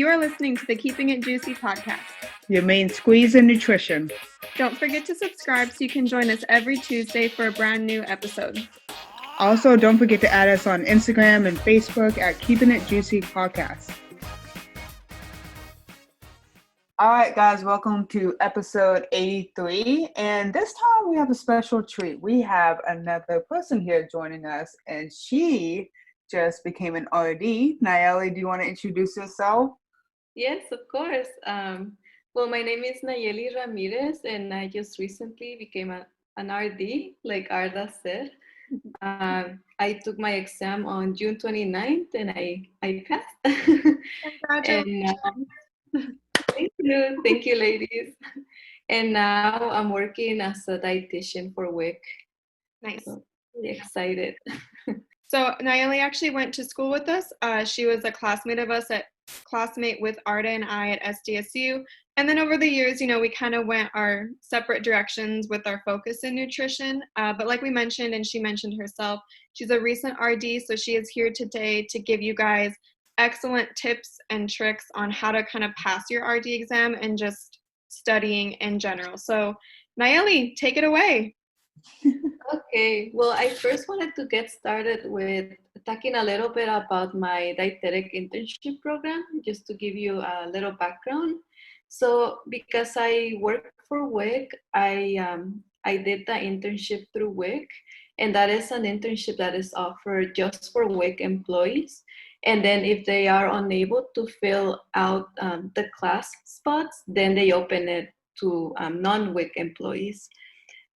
You are listening to the Keeping It Juicy podcast. Your main squeeze in nutrition. Don't forget to subscribe so you can join us every Tuesday for a brand new episode. Also, don't forget to add us on Instagram and Facebook at Keeping It Juicy Podcast. All right, guys, welcome to episode 83. And this time we have a special treat. We have another person here joining us, and she just became an RD. Nayeli, do you want to introduce yourself? Yes, of course. Well, my name is Nayeli Ramirez, and I just recently became an RD, like Arda said. I took my exam on June 29th, and I passed. Congratulations. And thank you, ladies. And now I'm working as a dietitian for WIC. Nice. So, really excited. So Nayeli actually went to school with us. She was a classmate with Arda and I at SDSU. And then over the years, we kind of went our separate directions with our focus in nutrition. But like we mentioned, and she mentioned herself, she's a recent RD. So she is here today to give you guys excellent tips and tricks on how to kind of pass your RD exam and just studying in general. So Nayeli, take it away. Okay, well, I first wanted to get started with talking a little bit about my dietetic internship program, just to give you a little background. So, because I work for WIC, I did the internship through WIC, and that is an internship that is offered just for WIC employees. And then if they are unable to fill out the class spots, then they open it to non-WIC employees.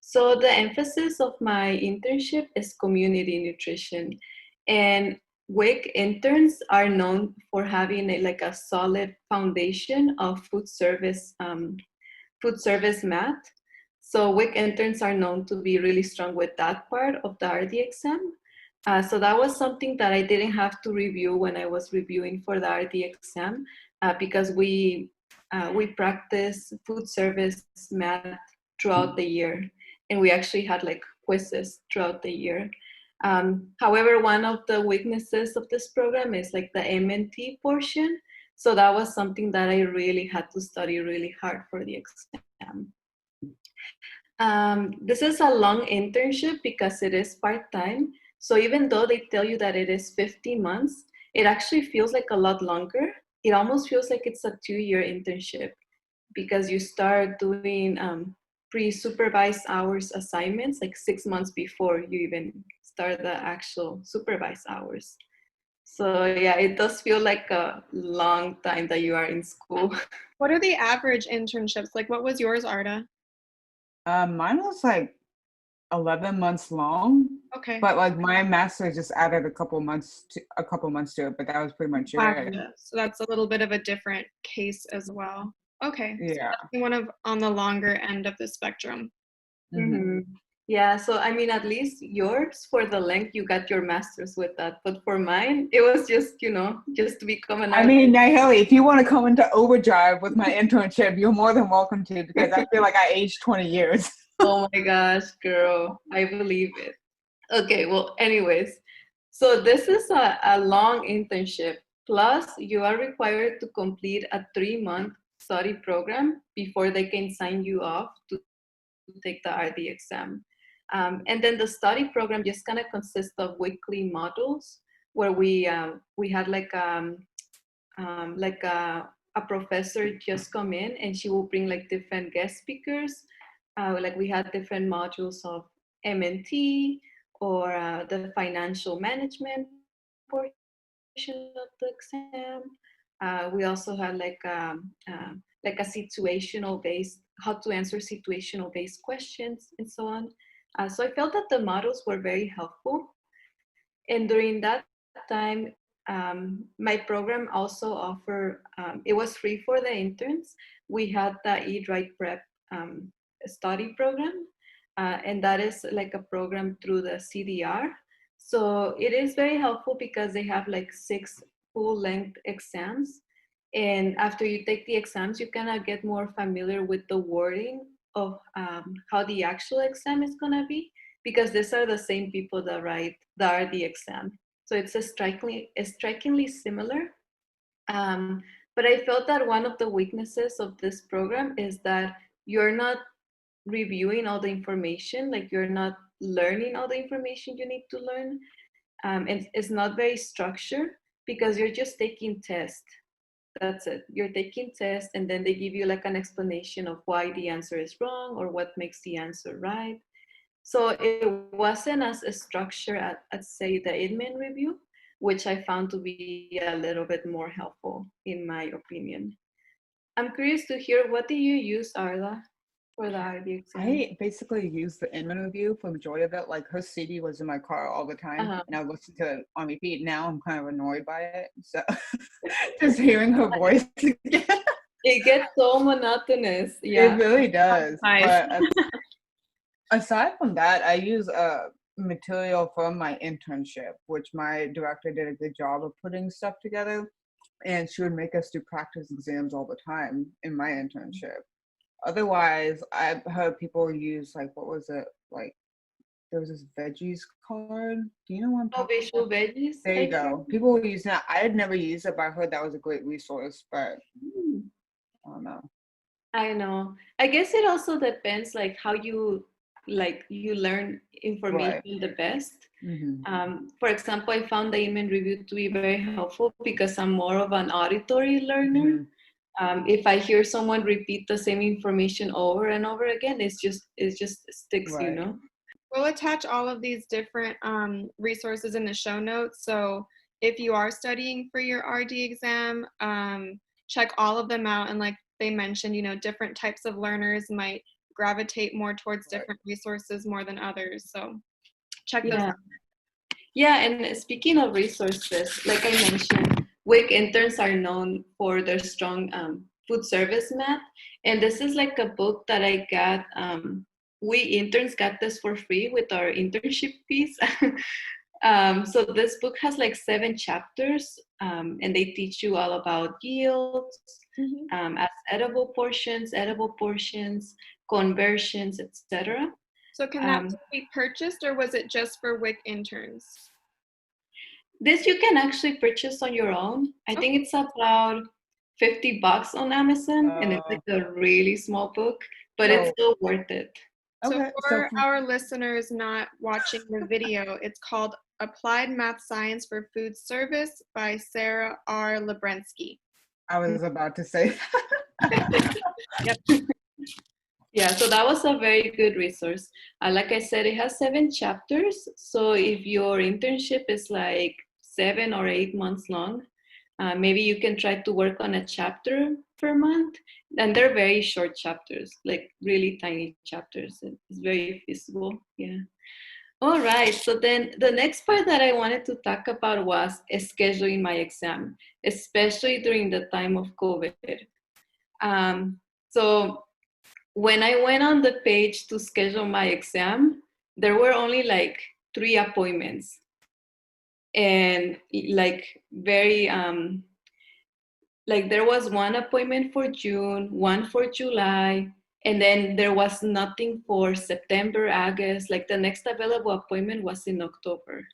So the emphasis of my internship is community nutrition, and WIC interns are known for having a solid foundation of food service math. So WIC interns are known to be really strong with that part of the RD exam. So that was something that I didn't have to review when I was reviewing for the RD exam, because we practice food service math throughout the year. And we actually had quizzes throughout the year. However, one of the weaknesses of this program is the MNT portion. So that was something that I really had to study really hard for the exam. This is a long internship because it is part-time. So even though they tell you that it is 50 months, it actually feels like a lot longer. It almost feels like it's a 2-year internship because you start doing pre-supervised hours assignments 6 months before you even start the actual supervised hours. So yeah, it does feel like a long time that you are in school. What are the average internships? What was yours, Arda? Mine was 11 months long. Okay. But my master just added a couple months to it, but that was pretty much it. So that's a little bit of a different case as well. Okay. Yeah. So one of on the longer end of the spectrum. Mm-hmm. Yeah, so I mean, at least yours, for the length, you got your master's with that. But for mine, it was just, just to become an I mean, Nayeli, if you want to come into overdrive with my internship, you're more than welcome to, because I feel like I aged 20 years. Oh my gosh, girl, I believe it. Okay, well, anyways, so this is a long internship. Plus, you are required to complete a 3-month study program before they can sign you off to take the RD exam. And then the study program just kind of consists of weekly modules where we had a professor just come in, and she will bring different guest speakers. We had different modules of MNT or the financial management portion of the exam. We also had a situational based, how to answer situational based questions and so on. So I felt that the models were very helpful. And during that time, my program also offered, it was free for the interns. We had the Eat Right Prep study program, and that is a program through the CDR. So it is very helpful because they have 6 full-length exams. And after you take the exams, you kind of get more familiar with the wording of how the actual exam is going to be, because these are the same people that write the RD exam. So it's strikingly similar. But I felt that one of the weaknesses of this program is that you're not reviewing all the information, like you're not learning all the information you need to learn. And it's not very structured because you're just taking tests. That's it. You're taking tests and then they give you like an explanation of why the answer is wrong or what makes the answer right. So it wasn't as a structure as say the admin review, which I found to be a little bit more helpful in my opinion. I'm curious to hear, what do you use, Arla, for the IB exam? I basically used the Inman review for the majority of it. Like her CD was in my car all the time, Uh-huh. and I listened to it on repeat. Now I'm kind of annoyed by it. So just hearing her voice again, It gets so monotonous. it Yeah. really does. Nice. But aside from that, I use material from my internship, which my director did a good job of putting stuff together. And she would make us do practice exams all the time in my internship. Otherwise, I've heard people use like, what was it? Like, there was this veggies card. Do you know what I'm Oh, talking visual about? veggies, There you I think. go. People were using that. I had never used it, but I heard that was a great resource. But Hmm. I don't know. I know. I guess it also depends like how you learn Right. information the best. Mm-hmm. For example, I found the email review to be very helpful because I'm more of an auditory learner. Mm-hmm. If I hear someone repeat the same information over and over again, it just sticks, you Right. know. We'll attach all of these different resources in the show notes. So if you are studying for your RD exam, check all of them out. And like they mentioned, different types of learners might gravitate more towards Right. different resources more than others. So check those Yeah. out. Yeah, and speaking of resources, like I mentioned, WIC interns are known for their strong food service math. And this is like a book that I got. We interns got this for free with our internship fees. So this book has like 7 chapters, and they teach you all about yields, Mhm. as edible portions, conversions, etc. So can that Um, be purchased or was it just for WIC interns? This you can actually purchase on your own. I Okay. think it's about $50 on Amazon, and it's Uh, like a really small book, but it's so still worth it. So okay. So for our listeners not watching the video, it's called Applied Math Science for Food Service by Sarah R. Labrensky. I was about to say. Yep. Yeah, so that was a very good resource. Like I said, it has 7 chapters. So if your internship is like 7 or 8 months long, maybe you can try to work on a chapter per month. And they're very short chapters, like really tiny chapters. It's very feasible. Yeah. All right. So then the next part that I wanted to talk about was scheduling my exam, especially during the time of COVID. So when I went on the page to schedule my exam, there were only like 3 appointments, and like very like there was one appointment for June, one for July, and then there was nothing for September, August. Like the next available appointment was in October.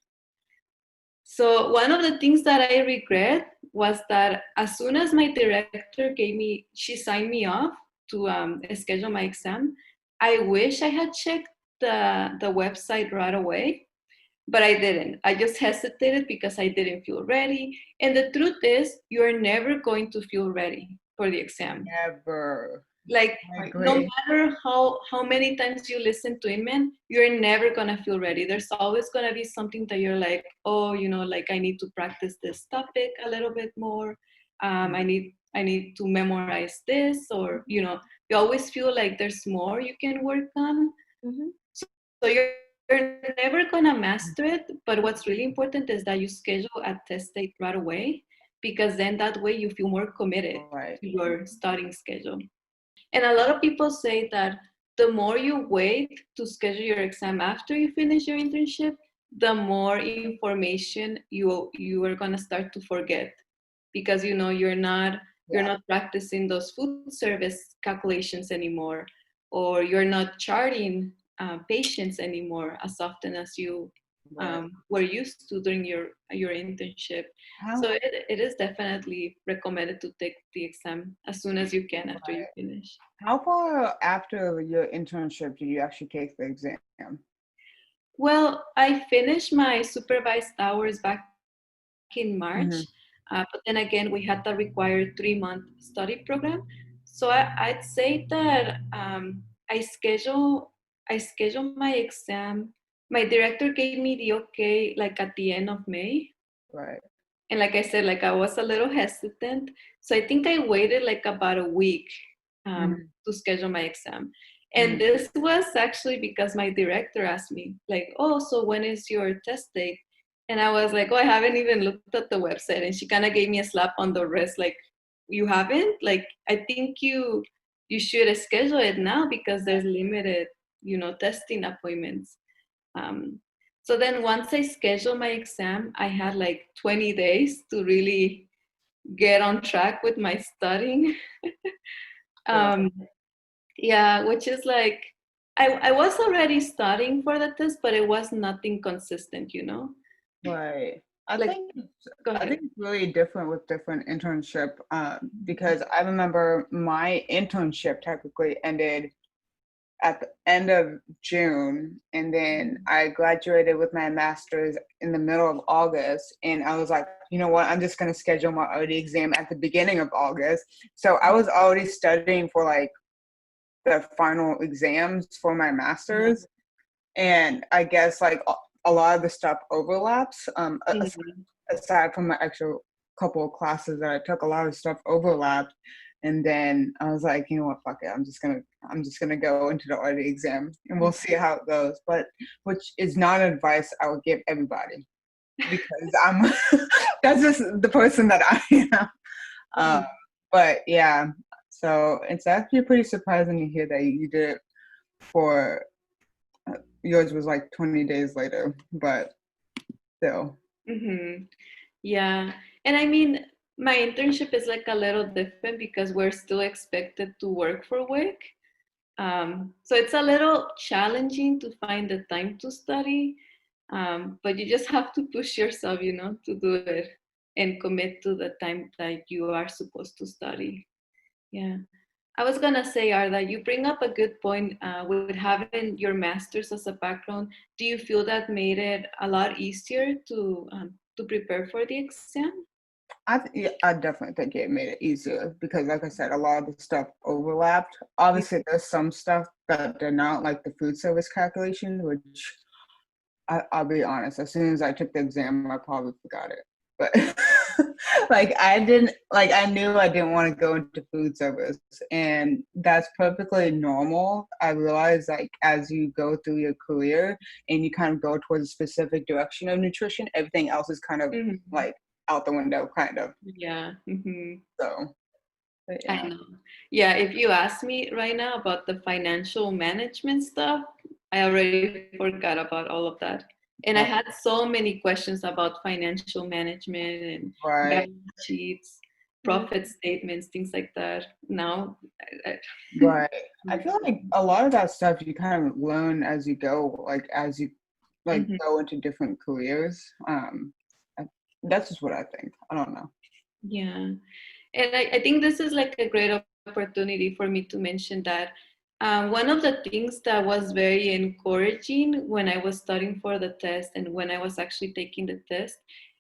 So one of the things that I regret was that as soon as my director she signed me off to schedule my exam. I wish I had checked the website right away, but I didn't. I just hesitated because I didn't feel ready. And the truth is, you're never going to feel ready for the exam. Never. Like I Right. no agree. matter how many times you listen to Amen, you're never gonna feel ready. There's always gonna be something that you're like, oh, like I need to practice this topic a little bit more. I need to memorize this, or you always feel like there's more you can work on. Mhm. So you're never gonna master it. But what's really important is that you schedule a test date right away, because then that way you feel more committed Right. to your studying schedule. And a lot of people say that the more you wait to schedule your exam after you finish your internship, the more information you are gonna start to forget, because you're Yeah. not practicing those food service calculations anymore, or you're not charting patients anymore as often as you Right. were used to during your internship. How So it is definitely recommended to take the exam as soon as you can after you right. finish. How far after your internship did you actually take the exam? Well, I finished my supervised hours back in March, Hmm. but then again, we had the required 3-month study program. So I'd say that I schedule my exam. My director gave me the okay like at the end of May, Right. and like I said, like I was a little hesitant, so I think I waited like about a week Hmm. to schedule my exam. And Hmm. this was actually because my director asked me, like, "Oh, so when is your test date?" And I was like, "Oh, I haven't even looked at the website." And she kind of gave me a slap on the wrist, like, "You haven't? Like, I think you should schedule it now because there's limited, testing appointments." Um, so then once I scheduled my exam, I had like 20 days to really get on track with my studying. Right. um, yeah, which is like, I was already studying for the test, but it was nothing consistent. Right. I Like, think go I ahead. think it's really different with different internship because I remember my internship technically ended at the end of June, and then I graduated with my master's in the middle of August. And I was like, you know what? I'm just going to schedule my OD exam at the beginning of August. So I was already studying for like the final exams for my master's, and I guess like a lot of the stuff overlaps. Mhm. Aside from my actual couple of classes that I took, a lot of stuff overlapped. And then I was like, you know what, fuck it. I'm just gonna go into the audit exam and we'll see how it goes. But which is not advice I would give everybody because I'm that's just the person that I am. Uh, Mhm. but yeah, so it's actually pretty surprising to hear that you did it for yours was like 20 days later, but still. Mhm. Yeah. And I mean, my internship is like a little different because we're still expected to work for WIC. So it's a little challenging to find the time to study, but you just have to push yourself, to do it and commit to the time that you are supposed to study. Yeah. I was gonna say, Arda, you bring up a good point with having your master's as a background. Do you feel that made it a lot easier to prepare for the exam? Yeah, I definitely think it made it easier because, like I said, a lot of the stuff overlapped. Obviously, there's some stuff that did not, like the food service calculation, which I'll be honest, as soon as I took the exam, I probably forgot it. But like I knew I didn't want to go into food service, and that's perfectly normal. I realized like as you go through your career and you kind of go towards a specific direction of nutrition, everything else is kind of Mhm. like out the window, kind of. Yeah. So, but I yeah. know. Yeah, if you ask me right now about the financial management stuff, I already forgot about all of that. And I Oh, had so many questions about financial management and right, balance sheets, profit statements, things like that. Now, I, right. I feel like a lot of that stuff you kind of learn as you go, like as you like Mhm. go into different careers. I, that's just what I think. I don't know. Yeah. And I think this is like a great opportunity for me to mention that one of the things that was very encouraging when I was studying for the test and when I was actually taking the test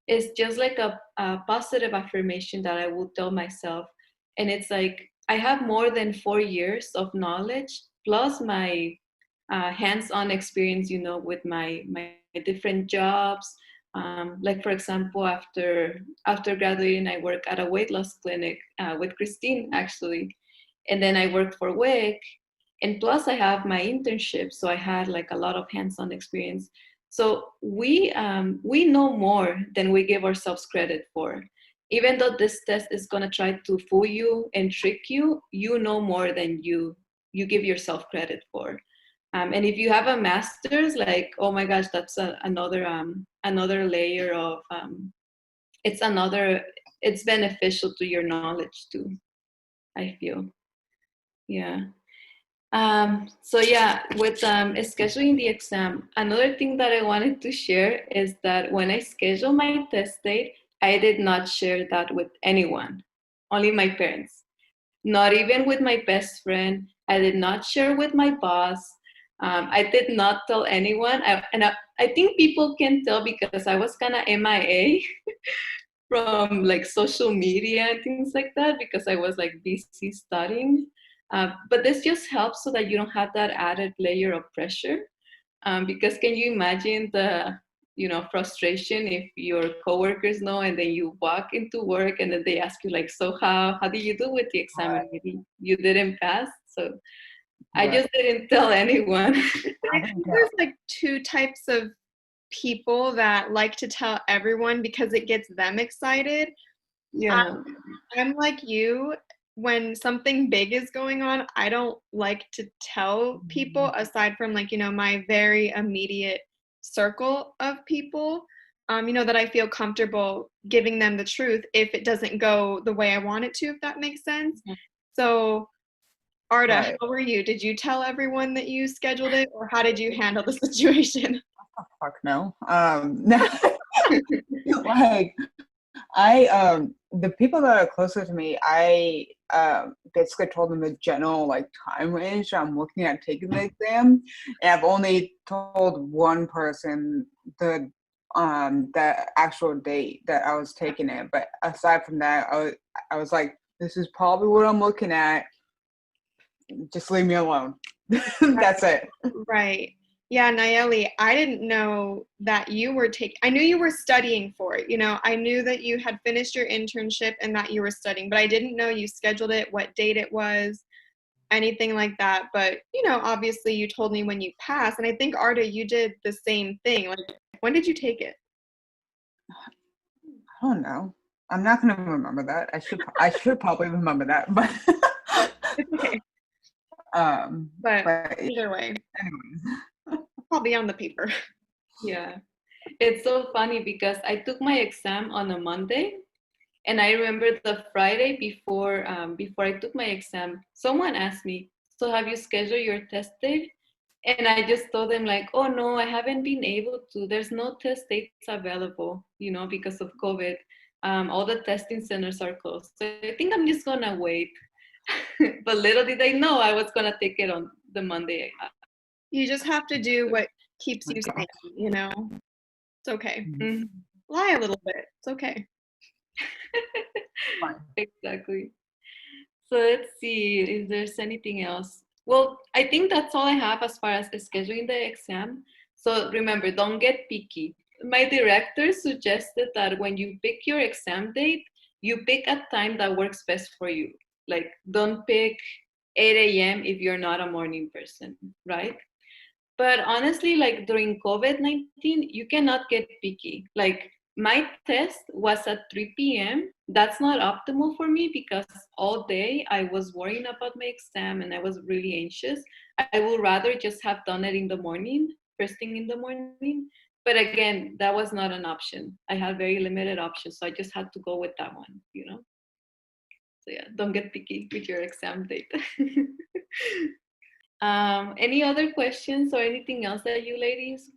is just like a positive affirmation that I would tell myself. And it's like, I have more than 4 years of knowledge plus my hands-on experience, with my different jobs. Like for example, after graduating, I work at a weight loss clinic with Christine actually, and then I worked for WIC, and plus I have my internship, so I had like a lot of hands-on experience. So we know more than we give ourselves credit for. Even though this test is gonna try to fool you and trick you, you know more than you give yourself credit for. And if you have a master's, like, oh my gosh, that's another layer of it's another it's beneficial to your knowledge too, I feel. Yeah. So yeah, with scheduling the exam, another thing that I wanted to share is that when I scheduled my test date, I did not share that with anyone, only my parents. Not even with my best friend. I did not share with my boss. I did not tell anyone. I think people can tell because I was kind of MIA from like social media and things like that because I was like busy studying. But this just helps so that you don't have that added layer of pressure. Because can you imagine the frustration if your coworkers know and then you walk into work and then they ask you like, so how did you do with the exam and maybe you didn't pass? So I Right. just didn't tell anyone. I think there's like two types of people that like to tell everyone because it gets them excited. Yeah. I'm like you. When something big is going on, I don't like to tell people aside from like, my very immediate circle of people, that I feel comfortable giving them the truth if it doesn't go the way I want it to, if that makes sense. So, Arda, Right. how were you? Did you tell everyone that you scheduled it, or how did you handle the situation? Fuck no. Like the people that are closer to me, I basically told them the general like time range I'm looking at taking the exam, and I've only told one person the actual date that I was taking it. But aside from that, I was like, this is probably what I'm looking at. Just leave me alone. That's it. Right. Yeah, Nayeli, I didn't know that I knew you were studying for it. I knew that you had finished your internship and that you were studying, but I didn't know you scheduled it, what date it was, anything like that. But, obviously you told me when you passed. And I think, Arda, you did the same thing. Like, when did you take it? I don't know. I'm not gonna remember that. I should probably remember that, but It's okay. but Either way, anyways. I'll be on the paper. Yeah. It's so funny because I took my exam on a Monday. And I remember the Friday before I took my exam, someone asked me, "So have you scheduled your test date?" And I just told them like, "Oh no, I haven't been able to. There's no test dates available, because of COVID. All the testing centers are closed. So I think I'm just gonna wait." But little did they know I was gonna take it on the Monday. You just have to do what keeps Oh you my sane. It's okay. God. Mhm. Lie a little bit. It's okay. Fine. Exactly. So let's see if there's anything else. Well, I think that's all I have as far as scheduling the exam. So remember, don't get picky. My director suggested that when you pick your exam date, you pick a time that works best for you. Like, don't pick 8 a.m. if you're not a morning person, right? But honestly, like during COVID-19, you cannot get picky. Like my test was at 3 p.m. That's not optimal for me because all day I was worrying about my exam and I was really anxious. I would rather just have done it in the morning, first thing in the morning. But again, that was not an option. I had very limited options, so I just had to go with that one. So yeah, don't get picky with your exam date. Any other questions or anything else that you ladies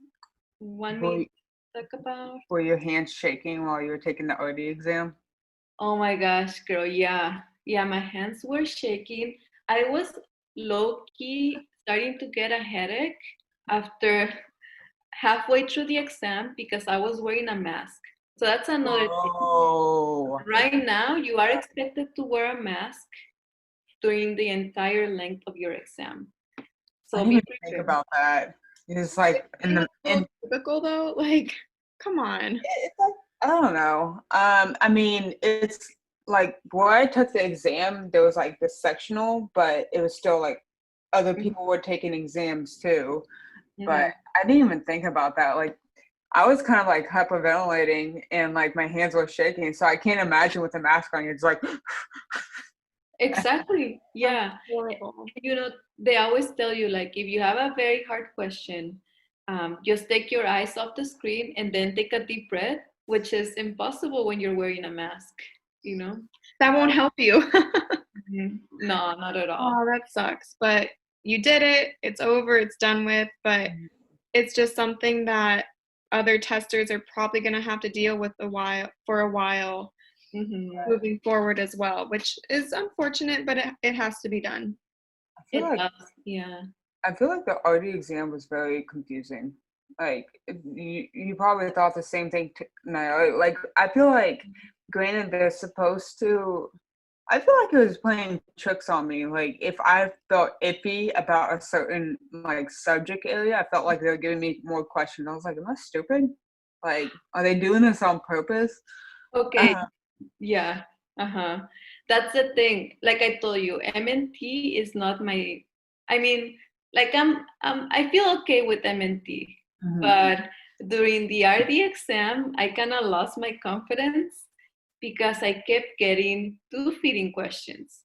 want me to talk about? Were your hands shaking while you were taking the OD exam? Oh my gosh, girl, yeah. Yeah, my hands were shaking. I was low-key starting to get a headache after halfway through the exam because I was wearing a mask. So that's another thing. Oh, Right now, you are expected to wear a mask during the entire length of your exam. I So didn't be even think prepared. about that. It's like So typical though. Like, come on. it's like I don't know. I mean, it's like where I took the exam, there was like this sectional, but it was still like other people were taking exams too. But Mhm. I didn't even think about that. Like I was kind of like hyperventilating and like my hands were shaking. So I can't imagine with a mask on. It's like Exactly. Yeah. Horrible. They always tell you like if you have a very hard question, just take your eyes off the screen and then take a deep breath, which is impossible when you're wearing a mask, you know? That won't help you. No, not at all. Oh, that sucks. But you did it, it's over, it's done with, but it's just something that other testers are probably going to have to deal with for a while moving forward as well, which is unfortunate, but it has to be done. Yeah. I feel like the RD exam was very confusing. Like you probably thought the same thing. Like I feel like, granted, they're supposed to. I feel like it was playing tricks on me. Like if I felt iffy about a certain like subject area, I felt like they were giving me more questions. I was like, am I stupid? Like, are they doing this on purpose? Okay. Yeah. That's the thing. Like I told you, MNT is not my. I mean, like I feel okay with MNT, but during the RD exam, I kind of lost my confidence because I kept getting two feeding questions.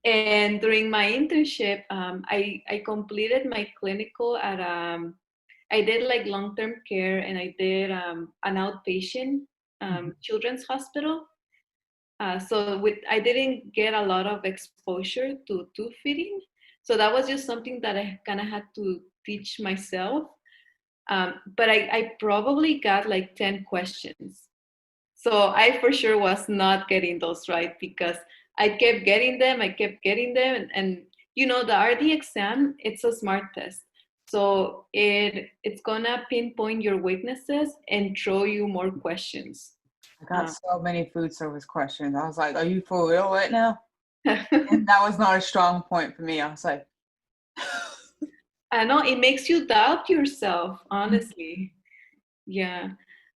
And during my internship, I completed my clinical at I did like long-term care, and I did an outpatient children's hospital. So I didn't get a lot of exposure to tube feeding. So that was just something that I kind of had to teach myself. But I probably got like 10 questions. So I for sure was not getting those right because I kept getting them. And you know, the RD exam, it's a smart test. So it's gonna pinpoint your weaknesses and throw you more questions. I got so many food service questions. I was like, are you for real right now? And that was not a strong point for me. I was like, I know it makes you doubt yourself, honestly. Yeah.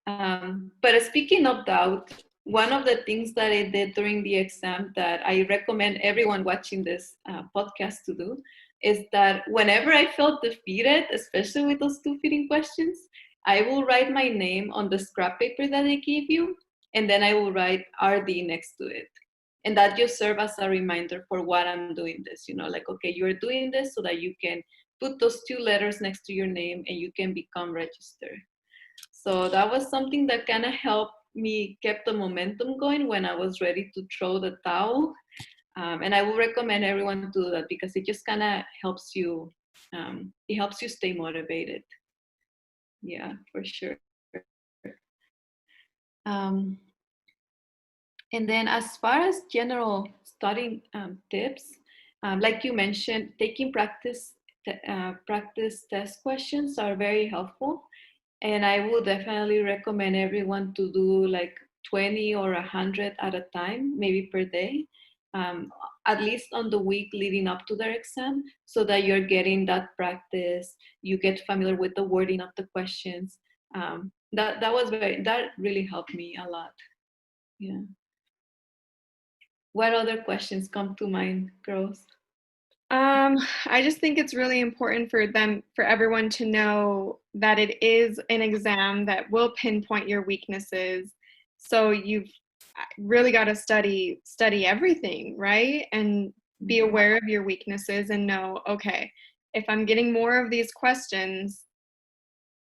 But speaking of doubt, one of the things that I did during the exam that I recommend everyone watching this podcast to do is that whenever I felt defeated, especially with those two feeding questions, I will write my name on the scrap paper that they give you, and then I will write RD next to it. And that just serves as a reminder for what I'm doing this, you know, like, okay, you're doing this so that you can put those two letters next to your name and you can become registered. So that was something that kind of helped me keep the momentum going when I was ready to throw the towel. And I would recommend everyone to do that because it just kind of helps you, it helps you stay motivated. Yeah, for sure. And then as far as general studying tips, like you mentioned, taking practice test questions are very helpful. And I would definitely recommend everyone to do like 20 or 100 at a time, maybe per day, at least on the week leading up to their exam, so that you're getting that practice, you get familiar with the wording of the questions. That really helped me a lot. Yeah. What other questions come to mind, girls? I just think it's really important for everyone to know that it is an exam that will pinpoint your weaknesses. So you've really got to study everything, right? And be aware of your weaknesses and know, okay, if I'm getting more of these questions,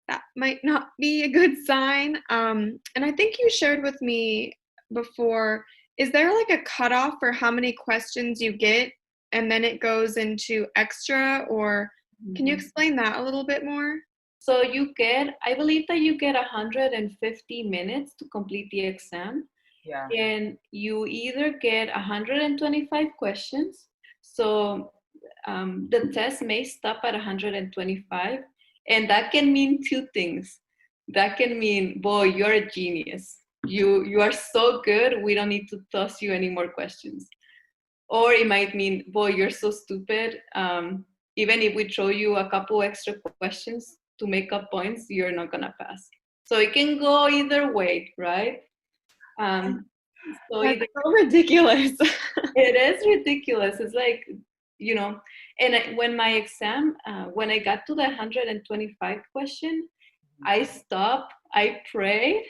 that might not be a good sign. And I think you shared with me before, is there like a cutoff for how many questions you get and then it goes into extra, or can you explain that a little bit more? So I believe that you get 150 minutes to complete the exam. yeah. And you either get 125 questions. So the test may stop at 125. And that can mean two things. That can mean, boy, you're a genius. You are so good, we don't need to toss you any more questions. Or it might mean, boy, you're so stupid. Even if we throw you a couple extra questions to make up points, you're not gonna pass. So it can go either way, right? So That's so ridiculous. it is ridiculous. It's like, you know, and when my exam, when I got to the 125 question, I stopped, I prayed,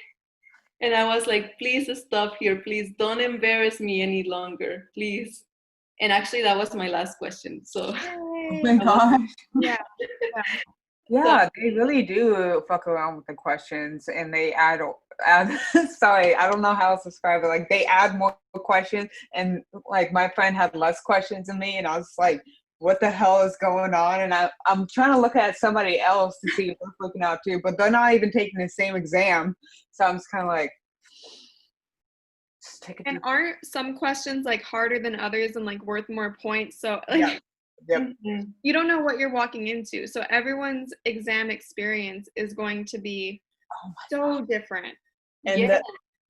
and I was like, please stop here. Please don't embarrass me any longer, please. And actually, that was my last question. So, Oh my gosh. Yeah. Yeah, they really do fuck around with the questions, and they add sorry, I don't know how else to describe it. Like they add more questions, and like my friend had less questions than me, and I was like, what the hell is going on? And I'm trying to look at somebody else to see if they're looking out too, but they're not even taking the same exam. So I'm just kind of like, just take a And deep. aren't some questions like harder than others and like worth more points? So like Yep. you don't know what you're walking into. So everyone's exam experience is going to be so different. And Yeah,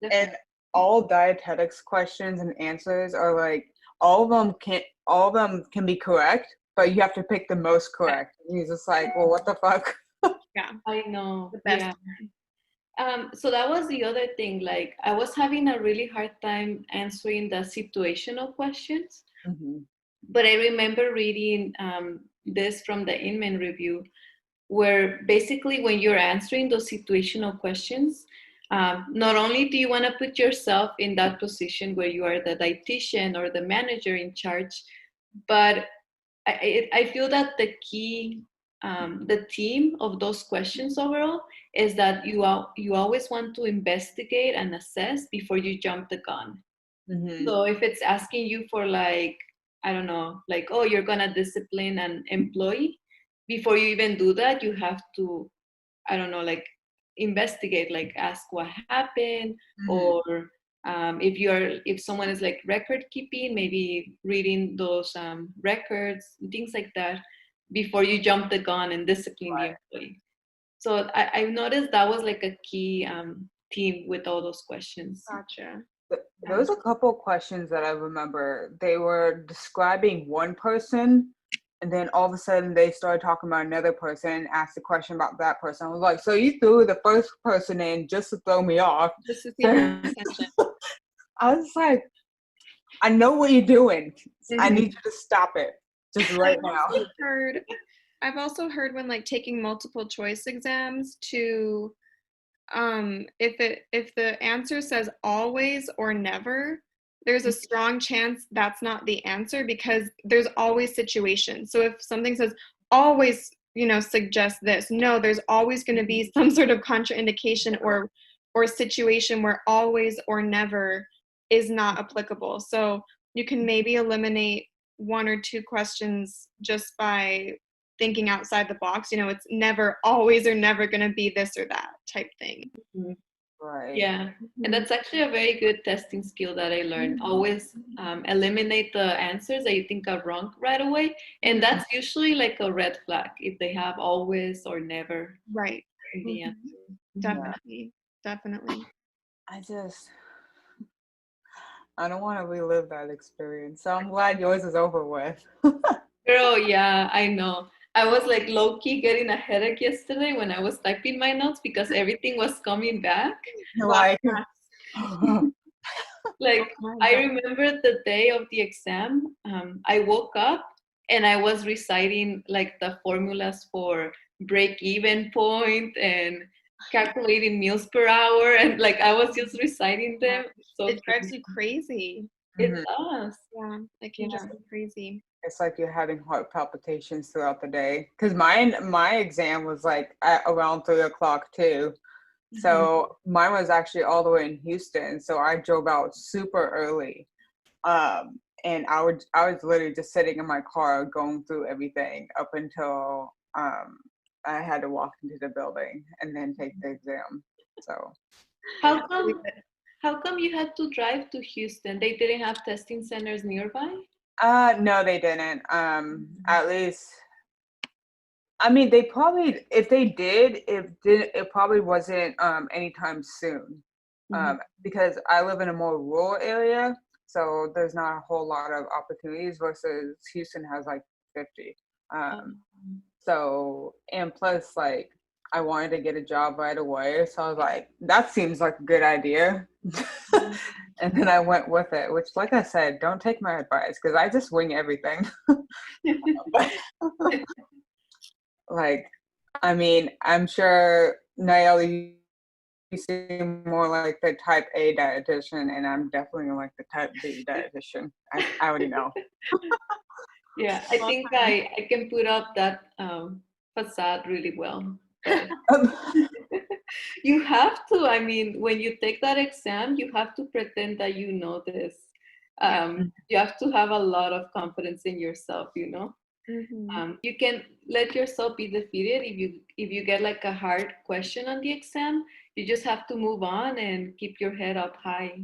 and all dietetics questions and answers are like all of them can be correct, but you have to pick the most correct. And you're just like, well, what the fuck? Yeah. I know. The best. Yeah. So that was the other thing. Like I was having a really hard time answering the situational questions. Mm-hmm. But I remember reading this from the Inman review, where basically when you're answering those situational questions, not only do you want to put yourself in that position where you are the dietitian or the manager in charge, but I feel that the key, the theme of those questions overall is that you always want to investigate and assess before you jump the gun. Mm-hmm. So if it's asking you for like, I don't know, like, oh, you're gonna discipline an employee, before you even do that, you have to, I don't know, like investigate, like ask what happened, or if someone is like record keeping, maybe reading those records, things like that, before you jump the gun and discipline the employee. So I noticed that was like a key theme with all those questions. Gotcha. There was a couple questions that I remember. They were describing one person, and then all of a sudden they started talking about another person and asked a question about that person. I was like, so you threw the first person in just to throw me off. Just to see my attention. I was like, I know what you're doing. I need you to stop it. Just right now. I've also heard when like taking multiple choice exams to if the answer says always or never, there's a strong chance that's not the answer because there's always situations. So if something says always, suggest this, no, there's always going to be some sort of contraindication or situation where always or never is not applicable. So you can maybe eliminate one or two questions just by thinking outside the box. It's never always or never going to be this or that type thing. Right. Yeah, and that's actually a very good testing skill that I learned. Always eliminate the answers that you think are wrong right away, and that's usually like a red flag if they have always or never right in the answer. Definitely. I don't want to relive that experience, so I'm glad yours is over with. Girl, yeah, I know. I was like low-key getting a headache yesterday when I was typing my notes because everything was coming back. Like, Like I remember the day of the exam, I woke up and I was reciting like the formulas for break-even point and calculating meals per hour, and like I was just reciting them. So it drives you crazy. It does. Yeah, it can just go crazy. It's like you're having heart palpitations throughout the day. Because my exam was like at around 3:00 too. So mine was actually all the way in Houston. So I drove out super early. And I was literally just sitting in my car going through everything up until I had to walk into the building and then take the exam. So how come you had to drive to Houston? They didn't have testing centers nearby? No, they didn't. At least, I mean, they probably, if they did, it probably wasn't anytime soon. Because I live in a more rural area, so there's not a whole lot of opportunities versus Houston has like 50. So, and plus, like, I wanted to get a job right away, so I was like, that seems like a good idea. And then I went with it, which, like I said, don't take my advice because I just wing everything. Like, I mean, I'm sure, Nayeli, you seem more like the type A dietitian, and I'm definitely like the type B dietitian. I already know. Yeah, I think I can put up that facade really well. You have to. I mean, when you take that exam, you have to pretend that you know this. You have to have a lot of confidence in yourself, You can let yourself be defeated if you get like a hard question on the exam. You just have to move on and keep your head up high,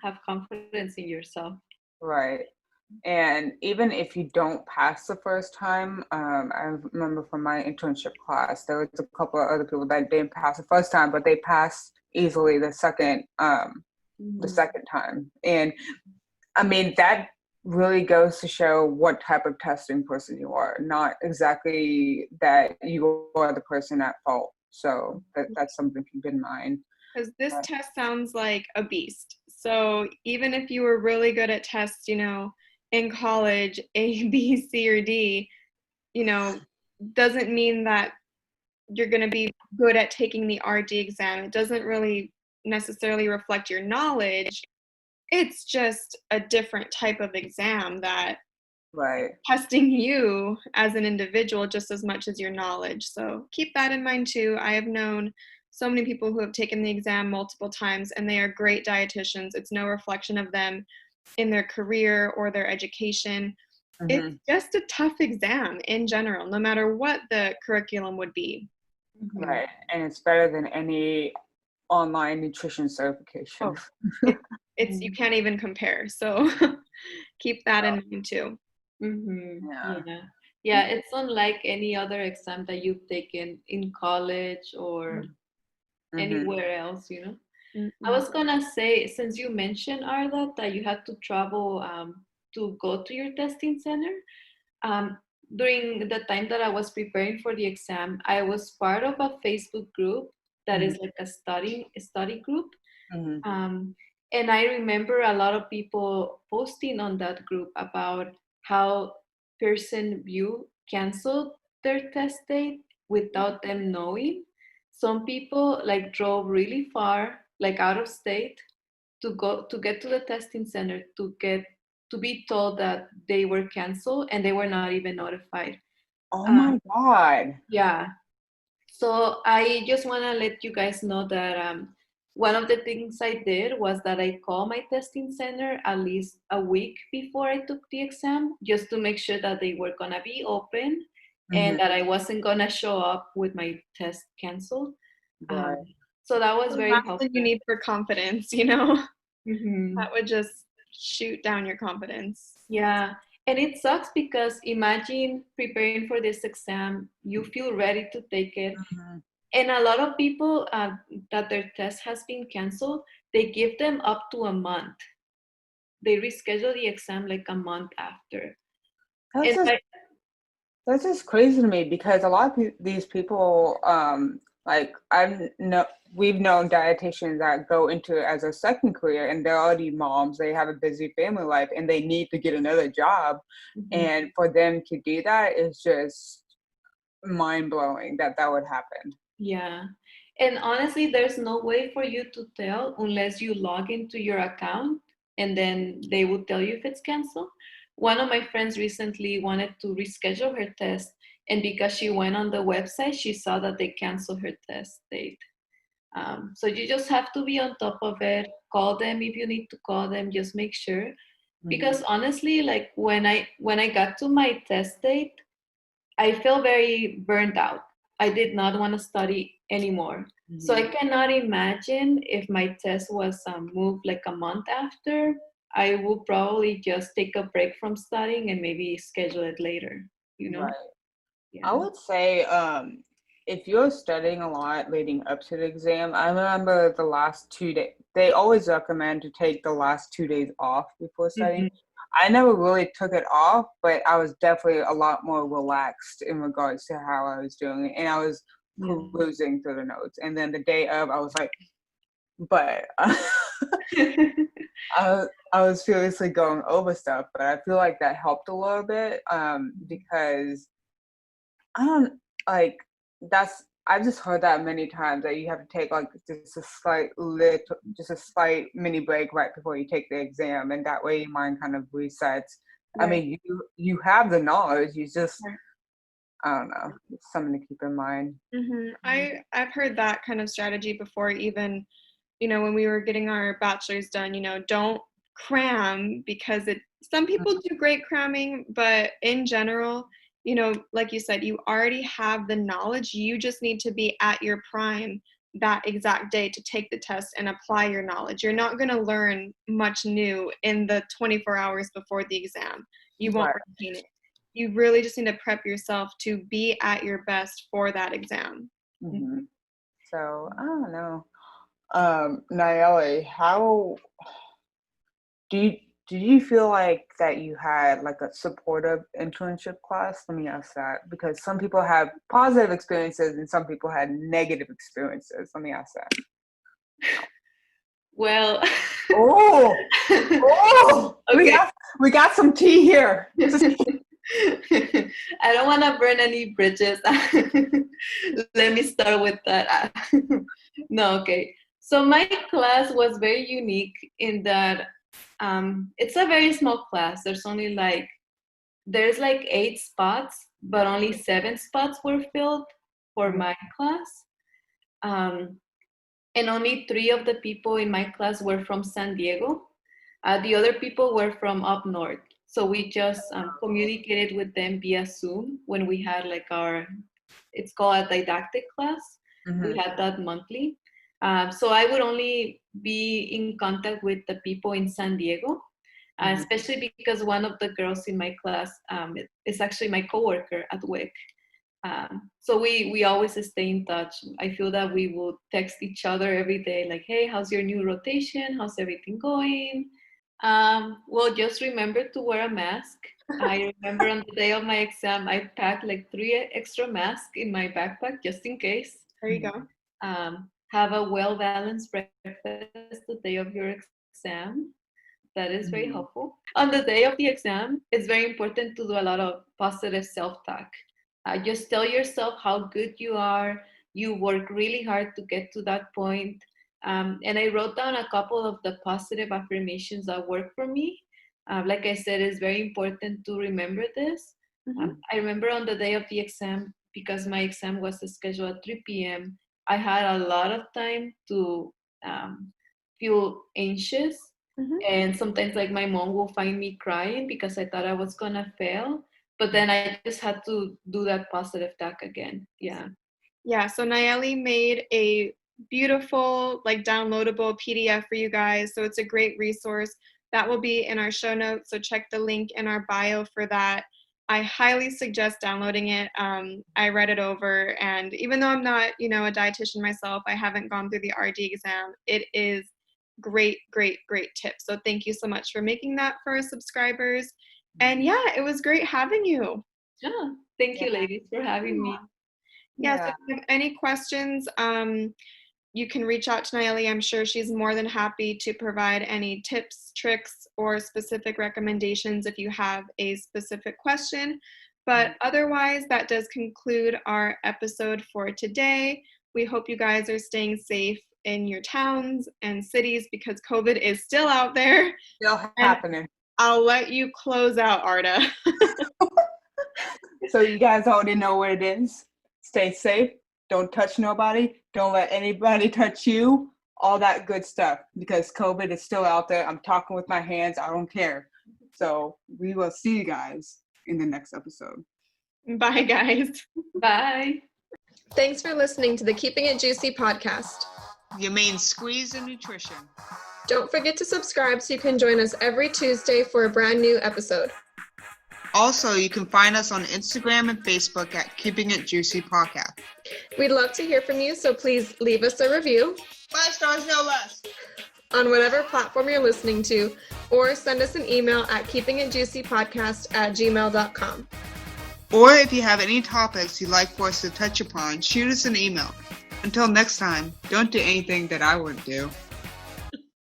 have confidence in yourself. Right. And even if you don't pass the first time, I remember from my internship class, there was a couple of other people that didn't pass the first time, but they passed easily the second time. And I mean, that really goes to show what type of testing person you are, not exactly that you are the person at fault. So that's something to keep in mind. Because this test sounds like a beast. So even if you were really good at tests, in college, A, B, C, or D, doesn't mean that you're going to be good at taking the RD exam. It doesn't really necessarily reflect your knowledge. It's just a different type of exam that testing you as an individual just as much as your knowledge. So keep that in mind too. I have known so many people who have taken the exam multiple times and they are great dietitians. It's no reflection of them in their career or their education. It's just a tough exam in general, no matter what the curriculum would be. Right. And it's better than any online nutrition certification. It's you can't even compare. So keep that in mind too. Yeah, it's unlike any other exam that you've taken in college or anywhere else, I was gonna say, since you mentioned, Arda, that you had to travel to go to your testing center, during the time that I was preparing for the exam, I was part of a Facebook group that is like a study group. And I remember a lot of people posting on that group about how Pearson VUE canceled their test date without them knowing. Some people like drove really far, like out of state, to get to the testing center to be told that they were canceled, and they were not even notified. Oh my God. Yeah. So I just want to let you guys know that one of the things I did was that I called my testing center at least a week before I took the exam, just to make sure that they were going to be open and that I wasn't going to show up with my test canceled. So that was very helpful. That's what you need for confidence, That would just shoot down your confidence. Yeah. And it sucks because imagine preparing for this exam, you feel ready to take it. And a lot of people that their test has been canceled, they give them up to a month. They reschedule the exam like a month after. That's just crazy to me, because a lot of these people, we've known dietitians that go into it as a second career, and they're already moms. They have a busy family life, and they need to get another job. And for them to do that is just mind blowing that would happen. Yeah. And honestly, there's no way for you to tell unless you log into your account, and then they will tell you if it's canceled. One of my friends recently wanted to reschedule her test, and because she went on the website, she saw that they canceled her test date. So you just have to be on top of it. Call them if you need to call them. Just make sure, because honestly, like when I got to my test date, I felt very burnt out. I did not want to study anymore. So I cannot imagine if my test was moved like a month after. I will probably just take a break from studying and maybe schedule it later, Right. Yeah. I would say if you're studying a lot leading up to the exam, I remember the last 2 days, they always recommend to take the last 2 days off before studying. I never really took it off, but I was definitely a lot more relaxed in regards to how I was doing it. And I was perusing through the notes. And then the day of, I was like, but I was furiously going over stuff, but I feel like that helped a little bit because I don't I've just heard that many times, that you have to take like just a slight mini break right before you take the exam, and that way your mind kind of resets. Right. I mean, you have the knowledge, you just I don't know, it's something to keep in mind. I've heard that kind of strategy before, even when we were getting our bachelor's done. Don't cram, because some people do great cramming, but in general, you know, like you said, you already have the knowledge. You just need to be at your prime that exact day to take the test and apply your knowledge. You're not going to learn much new in the 24 hours before the exam. You won't retain it. You really just need to prep yourself to be at your best for that exam. Mm-hmm. So I don't know. Nayeli, how did you feel like that you had like a supportive internship class? Let me ask that, because some people have positive experiences and some people had negative experiences. Let me ask that. Well, Okay. we got some tea here. I don't want to burn any bridges. Let me start with that. No, okay. So my class was very unique in that it's a very small class. There's 8 spots, but only 7 spots were filled for my class. And only 3 of the people in my class were from San Diego. The other people were from up north. So we just communicated with them via Zoom when we had like it's called a didactic class. Mm-hmm. We had that monthly. So I would only be in contact with the people in San Diego, especially because one of the girls in my class is actually my coworker at WIC. So we always stay in touch. I feel that we will text each other every day, like, hey, how's your new rotation? How's everything going? Well, just remember to wear a mask. I remember on the day of my exam, I packed like 3 extra masks in my backpack just in case. There you go. Have a well-balanced breakfast the day of your exam. That is very helpful. On the day of the exam, it's very important to do a lot of positive self-talk. Just tell yourself how good you are. You work really hard to get to that point. And I wrote down a couple of the positive affirmations that work for me. Like I said, it's very important to remember this. I remember on the day of the exam, because my exam was scheduled at 3 p.m., I had a lot of time to feel anxious. And sometimes like my mom will find me crying because I thought I was gonna fail. But then I just had to do that positive talk again. Yeah, so Nayeli made a beautiful, like, downloadable PDF for you guys. So it's a great resource. That will be in our show notes. So check the link in our bio for that. I highly suggest downloading it. I read it over, and even though I'm not, a dietitian myself, I haven't gone through the RD exam. It is great tip. So thank you so much for making that for our subscribers. And yeah, it was great having you. Yeah, thank you, ladies, for having me. Yes, if you have any questions, you can reach out to Nayeli. I'm sure she's more than happy to provide any tips, tricks, or specific recommendations if you have a specific question. But otherwise, that does conclude our episode for today. We hope you guys are staying safe in your towns and cities because COVID is still out there. Still happening. I'll let you close out, Arda. So you guys already know what it is. Stay safe. Don't touch nobody. Don't let anybody touch you. All that good stuff, because COVID is still out there. I'm talking with my hands. I don't care. So we will see you guys in the next episode. Bye, guys. Bye. Thanks for listening to the Keeping It Juicy podcast. Your main squeeze in nutrition. Don't forget to subscribe so you can join us every Tuesday for a brand new episode. Also, you can find us on Instagram and Facebook at Keeping It Juicy Podcast. We'd love to hear from you, so please leave us a review. 5 stars, no less. On whatever platform you're listening to, or send us an email at keepingitjuicypodcast@gmail.com. Or if you have any topics you'd like for us to touch upon, shoot us an email. Until next time, don't do anything that I wouldn't do.